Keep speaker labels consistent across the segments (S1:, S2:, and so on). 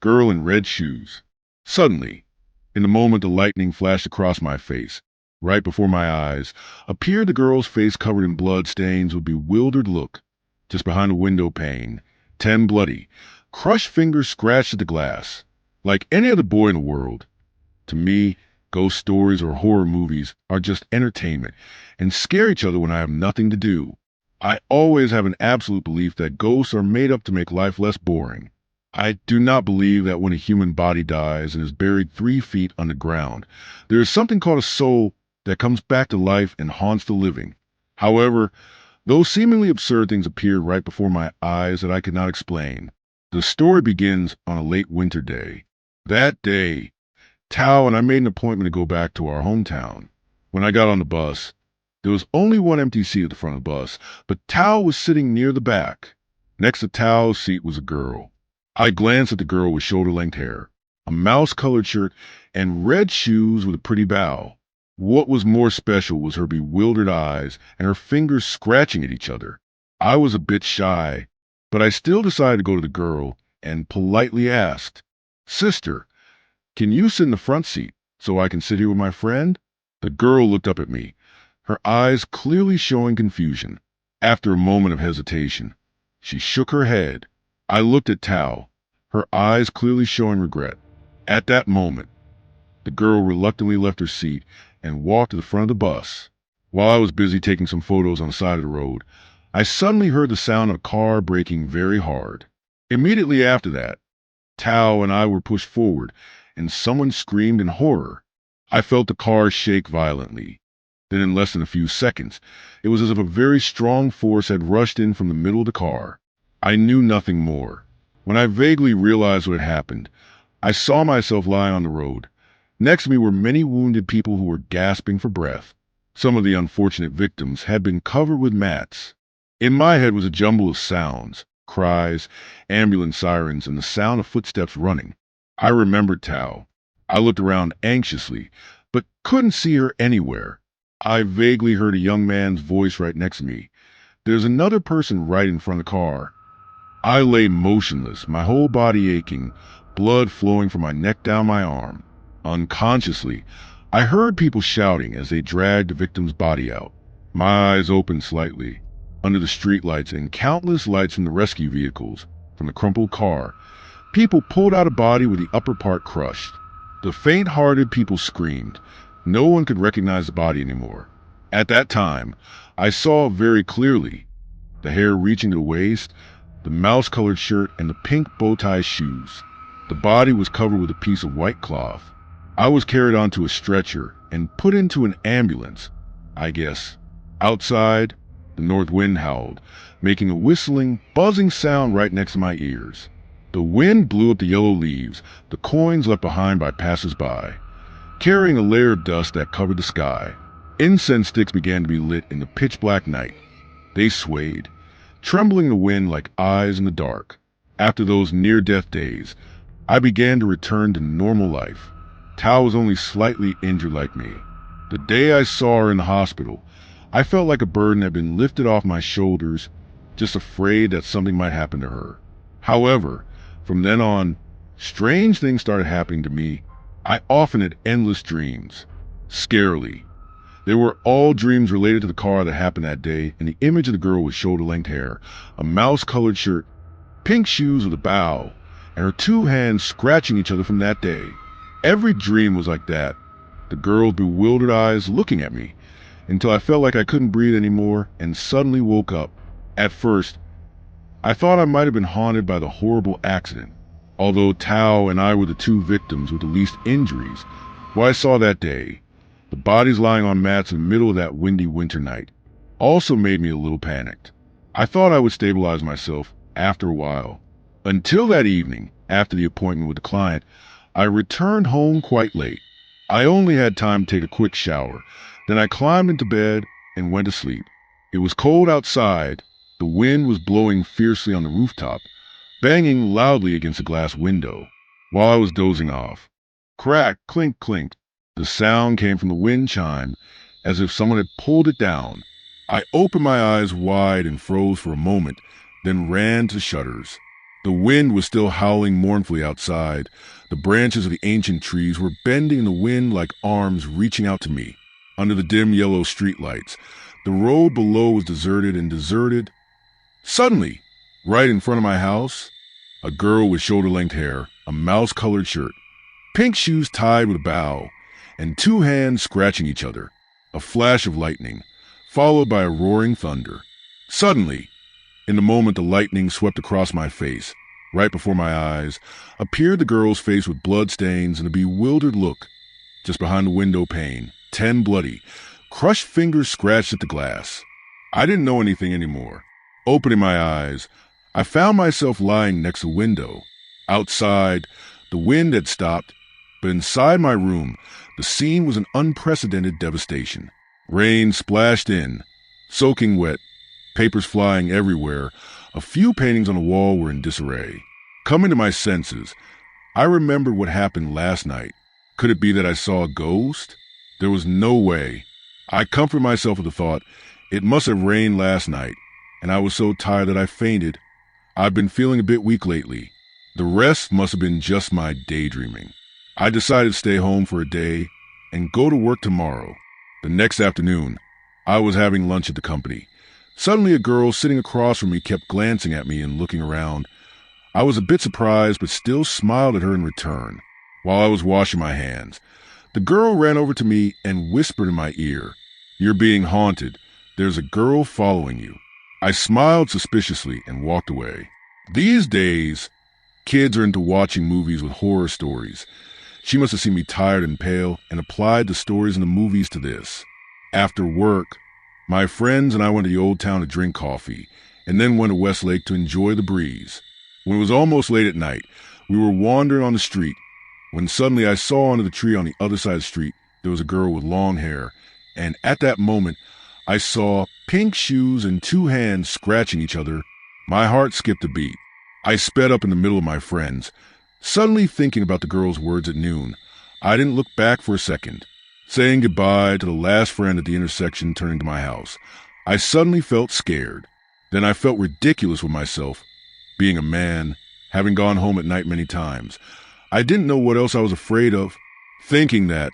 S1: girl in red shoes. Suddenly, in the moment the lightning flashed across my face, right before my eyes, appeared the girl's face covered in blood stains with bewildered look, just behind the window pane, 10 bloody, crushed fingers scratched at the glass, like any other boy in the world. To me, ghost stories or horror movies are just entertainment and scare each other when I have nothing to do. I always have an absolute belief that ghosts are made up to make life less boring. I do not believe that when a human body dies and is buried 3 feet underground, there is something called a soul that comes back to life and haunts the living. However, those seemingly absurd things appeared right before my eyes that I could not explain. The story begins on a late winter day. That day, Tao and I made an appointment to go back to our hometown. When I got on the bus, there was only one empty seat at the front of the bus, but Tao was sitting near the back. Next to Tao's seat was a girl. I glanced at the girl with shoulder-length hair, a mouse-colored shirt, and red shoes with a pretty bow. What was more special was her bewildered eyes and her fingers scratching at each other. I was a bit shy, but I still decided to go to the girl and politely asked, "Sister, can you sit in the front seat so I can sit here with my friend?" The girl looked up at me, her eyes clearly showing confusion. After a moment of hesitation, she shook her head. I looked at Tao, her eyes clearly showing regret. At that moment, the girl reluctantly left her seat and walked to the front of the bus. While I was busy taking some photos on the side of the road, I suddenly heard the sound of a car braking very hard. Immediately after that, Tao and I were pushed forward, and someone screamed in horror. I felt the car shake violently. Then in less than a few seconds, it was as if a very strong force had rushed in from the middle of the car. I knew nothing more. When I vaguely realized what had happened, I saw myself lying on the road. Next to me were many wounded people who were gasping for breath. Some of the unfortunate victims had been covered with mats. In my head was a jumble of sounds, cries, ambulance sirens, and the sound of footsteps running. I remembered Tao. I looked around anxiously, but couldn't see her anywhere. I vaguely heard a young man's voice right next to me. "There's another person right in front of the car." I lay motionless, my whole body aching, blood flowing from my neck down my arm. Unconsciously, I heard people shouting as they dragged the victim's body out. My eyes opened slightly. Under the streetlights and countless lights from the rescue vehicles, from the crumpled car, people pulled out a body with the upper part crushed. The faint-hearted people screamed. No one could recognize the body anymore. At that time, I saw very clearly the hair reaching to the waist, the mouse-colored shirt, and the pink bow-tie shoes. The body was covered with a piece of white cloth. I was carried onto a stretcher and put into an ambulance, I guess. Outside, the north wind howled, making a whistling, buzzing sound right next to my ears. The wind blew up the yellow leaves, the coins left behind by passers-by, carrying a layer of dust that covered the sky. Incense sticks began to be lit in the pitch-black night. They swayed, trembling in the wind like eyes in the dark. After those near-death days, I began to return to normal life. Tao was only slightly injured like me. The day I saw her in the hospital, I felt like a burden had been lifted off my shoulders, just afraid that something might happen to her. However, from then on, strange things started happening to me. I often had endless dreams. Scarily. They were all dreams related to the car that happened that day, and the image of the girl with shoulder-length hair, a mouse-colored shirt, pink shoes with a bow, and her 2 hands scratching each other from that day. Every dream was like that, the girl's bewildered eyes looking at me, until I felt like I couldn't breathe anymore and suddenly woke up. At first, I thought I might have been haunted by the horrible accident, although Tao and I were the 2 victims with the least injuries. What I saw that day, the bodies lying on mats in the middle of that windy winter night, also made me a little panicked. I thought I would stabilize myself after a while. Until that evening, after the appointment with the client, I returned home quite late. I only had time to take a quick shower. Then I climbed into bed and went to sleep. It was cold outside. The wind was blowing fiercely on the rooftop, banging loudly against the glass window. While I was dozing off, crack, clink, clink, the sound came from the wind chime, as if someone had pulled it down. I opened my eyes wide and froze for a moment, then ran to shutters. The wind was still howling mournfully outside. The branches of the ancient trees were bending in the wind like arms reaching out to me. Under the dim yellow streetlights, the road below was deserted. Suddenly, right in front of my house, a girl with shoulder-length hair, a mouse-colored shirt, pink shoes tied with a bow, and two hands scratching each other. A flash of lightning, followed by a roaring thunder. Suddenly, in the moment the lightning swept across my face, right before my eyes, appeared the girl's face with blood stains and a bewildered look. Just behind the window pane, 10 bloody, crushed fingers scratched at the glass. I didn't know anything anymore. Opening my eyes, I found myself lying next to the window. Outside, the wind had stopped, but inside my room, the scene was an unprecedented devastation. Rain splashed in, soaking wet, papers flying everywhere. A few paintings on the wall were in disarray. Coming to my senses, I remembered what happened last night. Could it be that I saw a ghost? There was no way. I comforted myself with the thought, it must have rained last night, and I was so tired that I fainted. I've been feeling a bit weak lately. The rest must have been just my daydreaming. I decided to stay home for a day and go to work tomorrow. The next afternoon, I was having lunch at the company. Suddenly a girl sitting across from me kept glancing at me and looking around. I was a bit surprised but still smiled at her in return. While I was washing my hands, the girl ran over to me and whispered in my ear, "You're being haunted. There's a girl following you." I smiled suspiciously and walked away. These days, kids are into watching movies with horror stories. She must have seen me tired and pale and applied the stories in the movies to this. After work, my friends and I went to the old town to drink coffee and then went to Westlake to enjoy the breeze. When it was almost late at night, we were wandering on the street when suddenly I saw under the tree on the other side of the street there was a girl with long hair, and at that moment I saw pink shoes and two hands scratching each other. My heart skipped a beat. I sped up in the middle of my friends, suddenly thinking about the girl's words at noon. I didn't look back for a second. Saying goodbye to the last friend at the intersection turning to my house, I suddenly felt scared. Then I felt ridiculous with myself. Being a man, having gone home at night many times, I didn't know what else I was afraid of. Thinking that,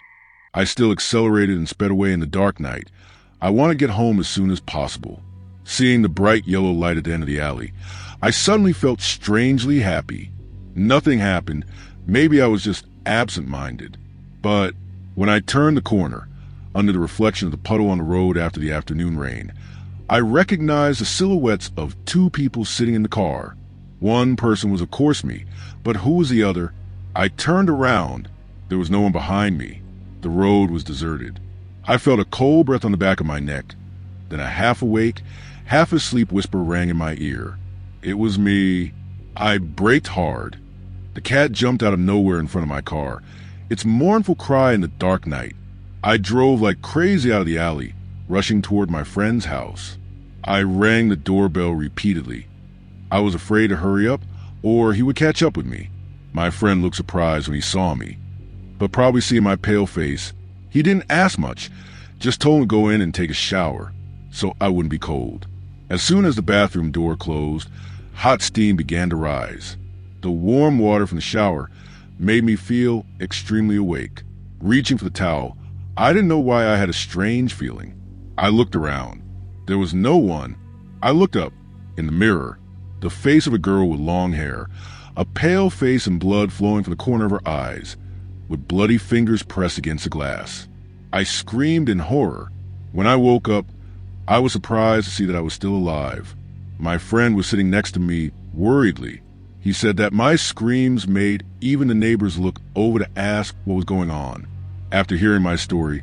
S1: I still accelerated and sped away in the dark night. I wanted to get home as soon as possible. Seeing the bright yellow light at the end of the alley, I suddenly felt strangely happy. Nothing happened. Maybe I was just absent-minded. But when I turned the corner, under the reflection of the puddle on the road after the afternoon rain, I recognized the silhouettes of two people sitting in the car. One person was of course me, but who was the other? I turned around. There was no one behind me. The road was deserted. I felt a cold breath on the back of my neck. Then a half-awake, half-asleep whisper rang in my ear. It was me. I braked hard. The cat jumped out of nowhere in front of my car, its mournful cry in the dark night. I drove like crazy out of the alley, rushing toward my friend's house. I rang the doorbell repeatedly. I was afraid to hurry up, or he would catch up with me. My friend looked surprised when he saw me, but probably seeing my pale face, he didn't ask much, just told me to go in and take a shower, so I wouldn't be cold. As soon as the bathroom door closed, hot steam began to rise. The warm water from the shower made me feel extremely awake. Reaching for the towel, I didn't know why I had a strange feeling. I looked around. There was no one. I looked up. In the mirror, the face of a girl with long hair, a pale face and blood flowing from the corner of her eyes, with bloody fingers pressed against the glass. I screamed in horror. When I woke up, I was surprised to see that I was still alive. My friend was sitting next to me worriedly. He said that my screams made even the neighbors look over to ask what was going on. After hearing my story,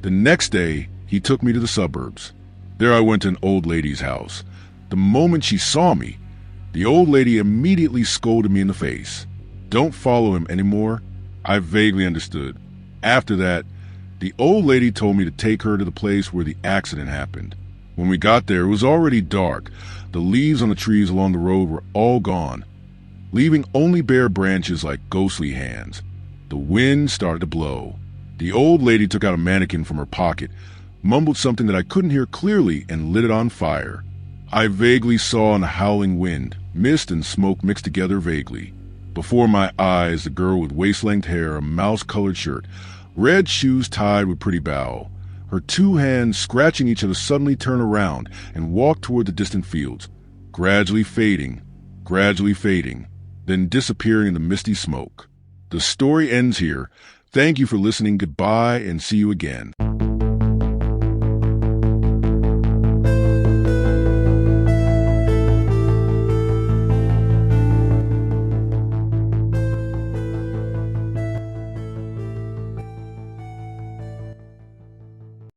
S1: the next day he took me to the suburbs. There I went to an old lady's house. The moment she saw me, the old lady immediately scolded me in the face. Don't follow him anymore. I vaguely understood. After that, the old lady told me to take her to the place where the accident happened. When we got there, it was already dark. The leaves on the trees along the road were all gone, leaving only bare branches like ghostly hands. The wind started to blow. The old lady took out a mannequin from her pocket, mumbled something that I couldn't hear clearly, and lit it on fire. I vaguely saw in a howling wind, mist and smoke mixed together vaguely. Before my eyes, the girl with waist-length hair, a mouse-colored shirt, red shoes tied with pretty bow. Her two hands scratching each other suddenly turn around and walk toward the distant fields, gradually fading, then disappearing in the misty smoke. The story ends here. Thank you for listening. Goodbye and see you again.